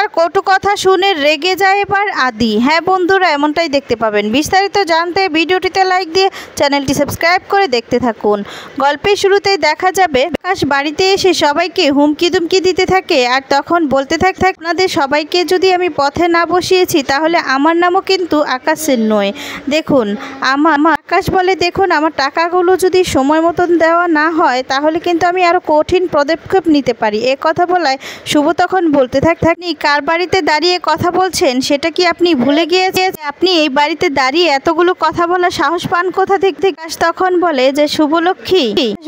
তার কটু কথা শুনে রেগে যায় এবার আদি। হ্যাঁ বন্ধুরা, এমনটাই দেখতে পাবেন। বিস্তারিত জানতে ভিডিওটিতে লাইক দিয়ে চ্যানেলটি সাবস্ক্রাইব করে দেখতে থাকুন। গল্পের শুরুতেই দেখা যাবে আকাশ বাড়িতে এসে সবাইকে হুমকি দুমকি দিতে থাকে আর তখন বলতে থাকে, আপনাদের সবাইকে যদি আমি পথে না বসিয়েছি তাহলে আমার নামও কিন্তু আকাশ সেন নয়। দেখুন আমার আকাশ বলে, দেখুন আমার টাকাগুলো যদি সময় মতন দেওয়া না হয় তাহলে কিন্তু আমি আরও কঠিন পদক্ষেপ নিতে পারি। এ কথা বলায় শুভ তখন বলতে আপনি কার বাড়িতে দাঁড়িয়ে কথা বলছেন সেটা কি আপনি ভুলে গিয়েছেন? আপনি এই বাড়িতে দাঁড়িয়ে এতগুলো কথা বলার সাহস পান কোথা থেকে? আকাশ তখন বলে যে শুভলক্ষ্মী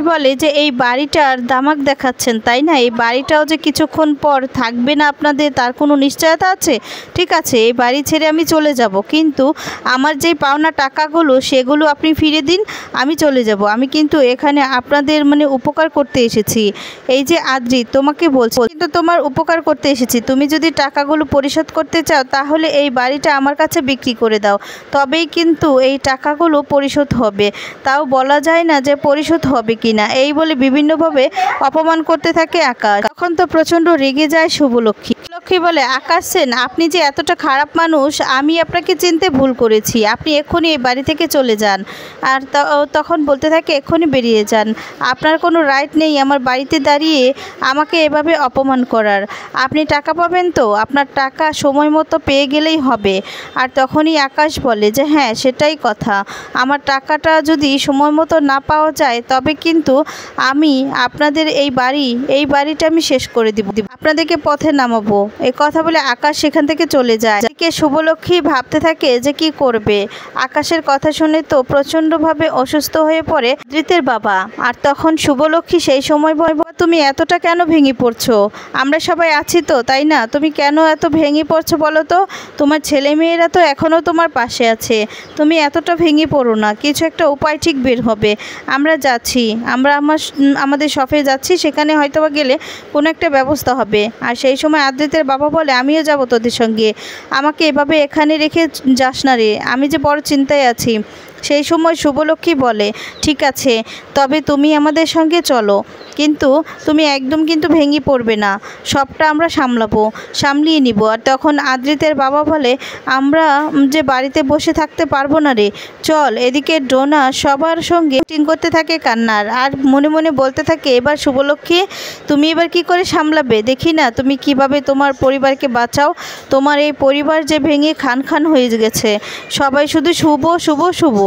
বলে যে এই বাড়িটার দামাক দেখাচ্ছেন তাই না, এই বাড়িটাও যে কিছুক্ষণ পর থাকবে না আপনাদের তার কোনো নিশ্চয়তা আছে? ঠিক আছে, এই বাড়ি ছেড়ে আমি চলে যাব, কিন্তু আমার যে পাওনা টাকাগুলো সেগুলো আপনি ফিরে দিন, আমি চলে যাব। আমি কিন্তু এখানে আপনাদের উপকার করতে এসেছি। এই যে আদ্রি তোমাকে বলছি, কিন্তু তোমার উপকার করতে এসেছি। তুমি যদি টাকাগুলো পরিশোধ করতে চাও তাহলে এই বাড়িটা আমার কাছে বিক্রি করে দাও, তবেই কিন্তু এই টাকাগুলো পরিশোধ হবে। তাও বলা যায় না যে পরিশোধ হবে কিনা। এই বলে বিভিন্নভাবে অপমান করতে থাকে আকাশ। তখন তো প্রচণ্ড রেগে যায় শুভলক্ষ্মী। লক্ষ্মী বলে, আকাশ সেন আপনি যে এতটা খারাপ মানুষ আমি আপনাকে চিনতে ভুল করেছি, আপনি এক্ষুনি এই বাড়ি থেকে চলে যান। আর তখন বলতে থাকে, এক্ষুনি বেরিয়ে যান, আপনার কোনো রাইট নেই আমার বাড়িতে দাঁড়িয়ে আমাকে এভাবে অপমান করার। আপনি টাকা পাবেন তো, আপনার টাকা সময় মতো পেয়ে গেলেই হবে। আর তখনই আকাশ বলে যে হ্যাঁ সেটাই কথা, আমার টাকাটা যদি সময় মতো না পাওয়া যায় তবে কিন্তু আমি আপনাদের এই বাড়িটা আমি শেষ করে দিব, আপনাদেরকে পথে নামাবো। এই কথা বলে আকাশ সেখান থেকে চলে যায়। শুভলক্ষ্মী ভাবতে থাকে যে কি করবে। আকাশের কথা শুনে তো প্রচণ্ডভাবে অসুস্থ হয়ে পড়ে আদ্রিতের বাবা। আর তখন শুভলক্ষ্মী সেই সময় বলে, তুমি এতটা কেন ভেঙে পড়ছো? আমরা সবাই আছি তো তাই না, তুমি কেন এত ভেঙে পড়ছো বলো তো? তোমার ছেলে মেয়েরা তো এখনও তোমার পাশে আছে, তুমি এতটা ভেঙে পড়ো না, কিছু একটা উপায় ঠিক বের হবে। আমরা যাচ্ছি, আমরা আমাদের শপে যাচ্ছি, সেখানে হয়তোবা গেলে কোনো একটা ব্যবস্থা হবে। আর সেই সময় আদ্রিতের বাবা বলে, আমিও যাব তোদের সঙ্গে, আমাকে এভাবে এখানে রেখে যাস না রে, আমি যে বড় চিন্তায় আছি। সেই সময় শুভলক্ষ্মী বলে, ঠিক আছে তবে তুমি আমাদের সঙ্গে চলো, কিন্তু তুমি একদম কিন্তু ভেঙে পড়বে না, সবটা আমরা সামলিয়ে নিব। আর তখন আদ্রিতের বাবা বলে, আমরা যে বাড়িতে বসে থাকতে পারবো না রে, চল। এদিকে ডোনা সবার সঙ্গে মিটিং করতে থাকে কান্নার, আর মনে মনে বলতে থাকে, এবার শুভলক্ষ্মী তুমি এবার কি করে সামলাবে দেখি না, তুমি কিভাবে তোমার পরিবারকে বাঁচাও। তোমার এই পরিবার যে ভেঙে খান হয়ে গেছে, সবাই শুধু শুভ শুভ শুভ।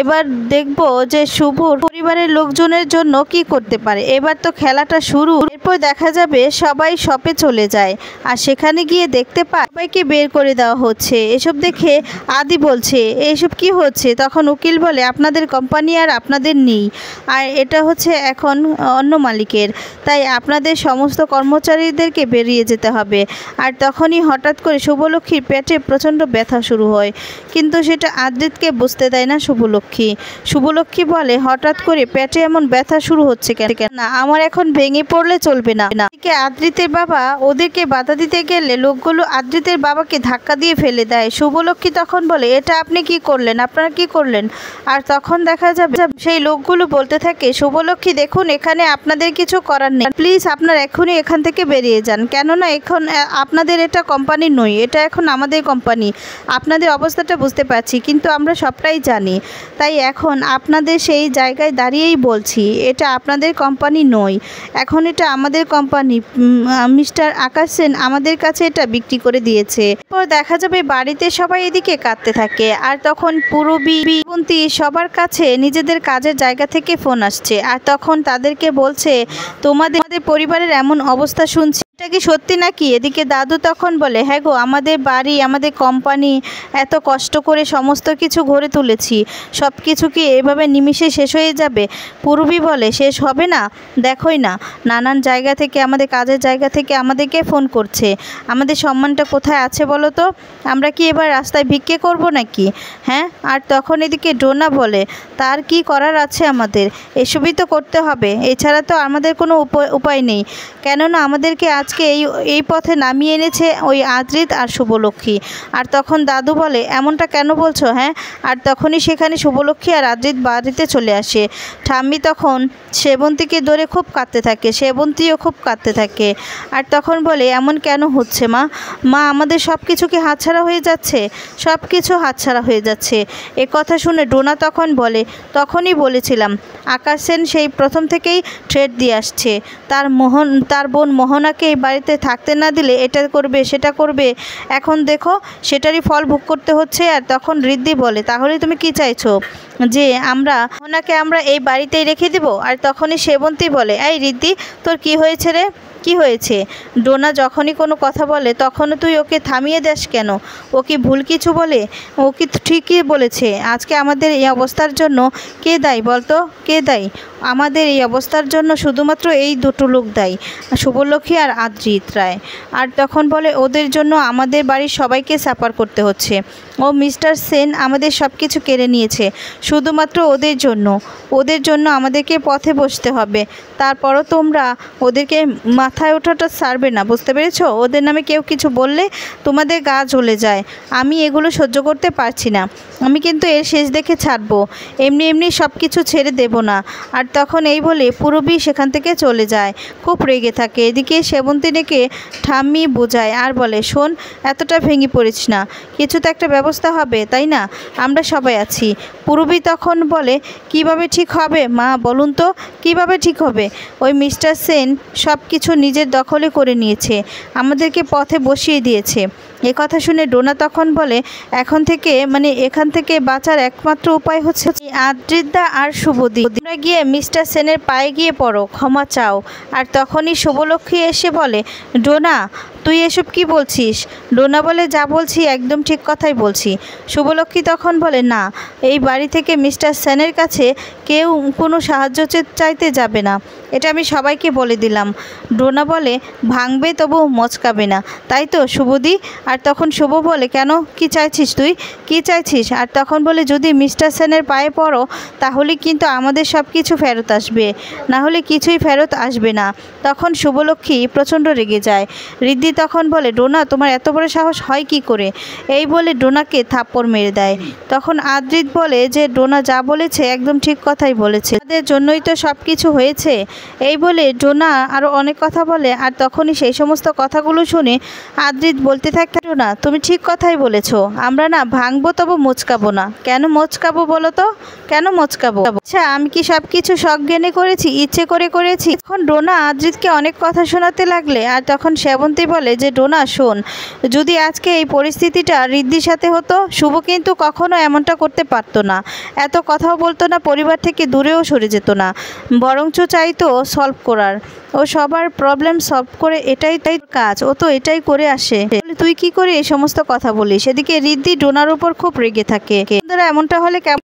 এবার দেখব যে শুভ পরিবারের লোকজনের জন্য কি করতে পারে। এবার তো খেলাটা শুরু। এরপর দেখা যাবে সবাই শপে চলে যায়, আর সেখানে গিয়ে দেখতে পায় সবাইকে বের করে দেওয়া হচ্ছে। এসব দেখে আদি বলছে, এসব কি হচ্ছে? তখন উকিল বলে, আপনাদের কোম্পানি আর আপনাদের নেই, আর এটা হচ্ছে এখন অন্য মালিকের, তাই আপনাদের সমস্ত কর্মচারীদেরকে বেরিয়ে যেতে হবে। আর তখনই হঠাৎ করে শুভলক্ষ্মীর পেটে প্রচণ্ড ব্যথা শুরু হয়, কিন্তু সেটা আদ্রিতকে বুঝতে দেয় না শুভলক্ষ্মী বলে, হঠাৎ করে পেটে এমন ব্যথা শুরু হচ্ছে কেন? না, আমার এখন ভেঙে পড়লে চলবে না। আদ্রিতের বাবা ওদেরকে বাধা দিতে গেলে লোকগুলো আদ্রিতের বাবাকে ধাক্কা দিয়ে ফেলে দেয়। শুভলক্ষ্মী তখন বলে, এটা আপনি কি করলেন, আপনারা কি করলেন? আর তখন দেখা যাবে সেই লোকগুলো বলতে থাকে, শুভলক্ষ্মী দেখুন এখানে আপনাদের কিছু করার নেই, প্লিজ আপনারা এখনই এখান থেকে বেরিয়ে যান, কেননা এখন আপনাদের এটা কোম্পানি নয়, এটা এখন আমাদের কোম্পানি। আপনাদের অবস্থাটা বুঝতে পারছি, কিন্তু আমরা সবটাই জানি, তাই এখন আপনাদের সেই জায়গায় দাঁড়িয়েই বলছি, এটা আপনাদের কোম্পানি নয়, এখন এটা আমাদের কোম্পানি। মিস্টার আকাশ সেন আমাদের কাছে এটা বিক্রি করে দিয়েছে। এরপর দেখা যাবে বাড়িতে সবাই এদিকে কাঁদতে থাকে, আর তখন পুরবী সবার কাছে নিজেদের কাজের জায়গা থেকে ফোন আসছে, আর তখন তাদেরকে বলছে, তোমাদের পরিবারের এমন অবস্থা শুনছি, এটা কি সত্যি নাকি? এদিকে দাদু তখন বলে, হ্যাঁ গো, আমাদের বাড়ি আমাদের কোম্পানি এত কষ্ট করে সমস্ত কিছু গড়ে তুলেছি, সব কিছু কি এভাবে নিমিষে শেষ হয়ে যাবে? পূর্বী বলে, শেষ হবে না, দেখোই না নানান জায়গা থেকে, আমাদের কাজের জায়গা থেকে আমাদেরকে ফোন করছে, আমাদের সম্মানটা কোথায় আছে বলো তো? আমরা কি এবার রাস্তায় ভিক্ষে করব নাকি? হ্যাঁ। আর তখন এদিকে ডোনা বলে, তার কি করার আছে, আমাদের এসবই তো করতে হবে, এছাড়া তো আমাদের কোনো উপায় নেই, কেননা আমাদেরকে আজ আজকে এই পথে নামিয়ে এনেছে ওই আদ্রিত আর শুভলক্ষ্মী। আর তখন দাদু বলে, এমনটা কেন বলছো হ্যাঁ? আর তখনই সেখানে শুভলক্ষ্মী আর আদ্রিত বাড়িতে চলে আসে। ঠাম্মি তখন সেবন্তীকে ধরে খুব কাঁদতে থাকে, সেবন্তীও খুব কাঁদতে থাকে। আর তখন বলে, এমন কেন হচ্ছে মা? মা আমাদের সব কিছু কি হাতছাড়া হয়ে যাচ্ছে? সব কিছু হাতছাড়া হয়ে যাচ্ছে। এ কথা শুনে ডোনা তখন বলে, তখনই বলেছিলাম আকাশ সেন সেই প্রথম থেকেই থ্রেট দিয়ে আসছে, তার বোন মোহনাকে এই বাড়িতে থাকতে না দিলে এটা করবে সেটা করবে, এখন দেখো সেটারই ফল ভোগ করতে হচ্ছে। আর তখন ঋদ্ধি বলে, তাহলে তুমি কি চাইছো, যে মোহনাকে আমরা এই বাড়িতেই রেখে দেব? আর তখনই সেবন্তী বলে, এই ঋদ্ধি তোর কি হয়েছে রে, কি হয়েছে? ডোনা যখনই কোনো কথা বলে তখনও তুই ওকে থামিয়ে দেস কেন? ও কি ভুল কিছু বলে? ও কি ঠিকই বলেছে। আজকে আমাদের এই অবস্থার জন্য কে দায়ী বলতো, কে দায়ী? আমাদের এই অবস্থার জন্য শুধুমাত্র এই দুটো লোক দায়ী, শুভলক্ষ্মী আর আদ্রিত রায়। আর তখন বলে, ওদের জন্য আমাদের বাড়ির সবাইকে সাফার করতে হচ্ছে। ও মিস্টার সেন আমাদের সব কিছু কেড়ে নিয়েছে শুধুমাত্র ওদের জন্য আমাদেরকে পথে বসতে হবে। তারপরও তোমরা ওদেরকে মাথায় ওঠাটা ছাড়বে না, বুঝতে পেরেছো? ওদের নামে কেউ কিছু বললে তোমাদের গা জ্বলে যায়। আমি এগুলো সহ্য করতে পারছি না। আমি কিন্তু এর শেষ দেখে ছাড়বো, এমনি সব কিছু ছেড়ে দেব না। আর তখন এই বলে পূরবী সেখান থেকে চলে যায়, খুব রেগে থাকে। এদিকে সেবন্তীকে ঠাম্মি বোঝায় আর বলে, শোন, এতটা ভেঙে পড়িস না, কিছু তো একটা ব্যবস্থা হবে, তাই না? আমরা সবাই আছি। পূরবী তখন বলে, কিভাবে ঠিক হবে মা বলুন তো, কিভাবে ঠিক হবে? ওই মিস্টার সেন সব কিছু নিজের দখলে করে নিয়েছে, আমাদেরকে পথে বসিয়ে দিয়েছে। এ কথা শুনে ডোনা তখন বলে, এখান থেকে বাঁচার একমাত্র উপায় হচ্ছে আদ্রিতদা আর শুভদী, তোমরা গিয়ে মিস্টার সেনের পায়ে গিয়ে পড়ো, ক্ষমা চাও। আর তখনই শুভলক্ষ্মী এসে বলে, ডোনা তুই এসব কি বলছিস? ডোনা বলে, যা বলছি একদম ঠিক কথাই বলছি। শুভলক্ষ্মী তখন বলে, না, এই বাড়ি থেকে মিস্টার সেনের কাছে কেউ কোনো সাহায্য চাইতে যাবে না, এটা আমি সবাইকে বলে দিলাম। ডোনা বলে, ভাঙবে তবু মচকাবে না, তাই তো শুভদী? আর তখন শুভ বলে, কেন, কি চাইছিস তুই, কি চাইছিস? আর তখন বলে, যদি মিস্টার সেনের পায়ে পড়ো তাহলে কিন্তু আমাদের সব কিছু ফেরত আসবে, না হলে কিছুই ফেরত আসবে না। তখন শুভলক্ষ্মী প্রচণ্ড রেগে যায়। ঋদ্ধি তখন বলে, ডোনা তোমার এত বড় সাহস হয় কি করে? এই বলে ডোনাকে থাপ্পড় মেরে দেয়। তখন আদ্রিত বলে যে ডোনা যা বলেছে একদম ঠিক কথাই বলেছে, তাদের জন্যই তো সব কিছু হয়েছে। এই বলে ডোনা আরও অনেক কথা বলে। আর তখনই সেই সমস্ত কথাগুলো শুনে আদ্রিত বলতে থাকে, ডোনা তুমি ঠিক কথাই বলেছো, আমরা না ভাঙবো তবু মোচকাবো না। কেন মোচকাবো বলো তো, কেন মোচকাবো? আচ্ছা আমি কি সব কিছু সজ্ঞানে করেছি, ইচ্ছে করে করেছি? এখন ডোনা আদ্রিতকে অনেক কথা শোনাতে লাগলে। আর তখন সেবন্তী বলে যে, ডোনা শোন, যদি আজকে এই পরিস্থিতিটা ঋদ্ধির সাথে হতো, শুভ কিন্তু কখনো এমনটা করতে পারতো না, এত কথাও বলতো না, পরিবার থেকে দূরেও সরে যেত না, বরঞ্চ চাইতো সলভ করার। ও সবার প্রবলেম সলভ করে, এটাই তাই কাজ, ও তো এটাই করে আসে, তুই কি করে এই সমস্ত কথা বলিস? এদিকে ঋদ্ধি ডোনার উপর খুব রেগে থাকে। এমনটা হলে কেমন